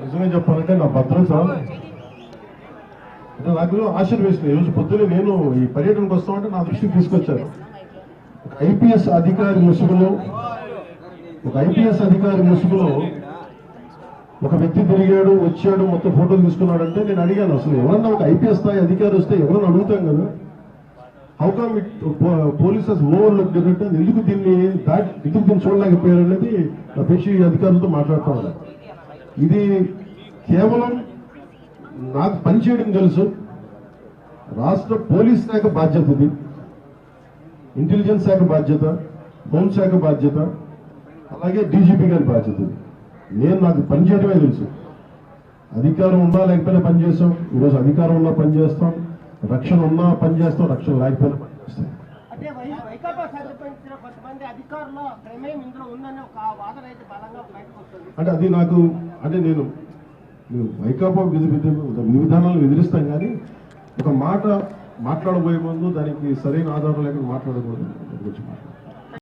నిజమే చెప్పాలంటే నా భద్రత అంటే నాకు ఆశీర్వేసింది. ఈరోజు పొద్దున్నే నేను ఈ పర్యటనకు వస్తామంటే నా దృష్టికి తీసుకొచ్చారు. ఒక ఐపీఎస్ అధికారి ముసుగులో ఒక వ్యక్తి తిరిగాడు, వచ్చాడు, మొత్తం ఫోటోలు తీసుకున్నాడంటే నేను అడిగాను, అసలు ఎవరన్నా ఒక ఐపీఎస్ స్థాయి అధికారి వస్తే ఎవరన్నా అడుగుతాం కదా, how come it polices overlook అంటే ఎందుకు దీన్ని చూడలేకపోయారు అనేది నా పేషి అధికారులతో మాట్లాడుతున్నాను. ఇది కేవలం నాకు పనిచేయడం తెలుసు, రాష్ట్ర పోలీస్ శాఖ బాధ్యత, ఇది ఇంటెలిజెన్స్ శాఖ బాధ్యత, హోంశాఖ బాధ్యత, అలాగే డీజీపీ గారి బాధ్యత. నాకు పనిచేయడమే తెలుసు. అధికారం ఉన్నా లేకపోయినా పనిచేస్తాం. ఈరోజు అధికారం ఉన్నా పనిచేస్తాం, రక్షణ ఉన్నా పనిచేస్తాం, రక్షణ లేకపోయినా పనిచేస్తాం. అంటే అది నాకు అంటే నేను వైకాపా విధి విధానాలను ఎదిరిస్తాం, కానీ ఒక మాట మాట్లాడబోయే ముందు దానికి సరైన ఆధారం లేకుండా మాట్లాడకూడదు.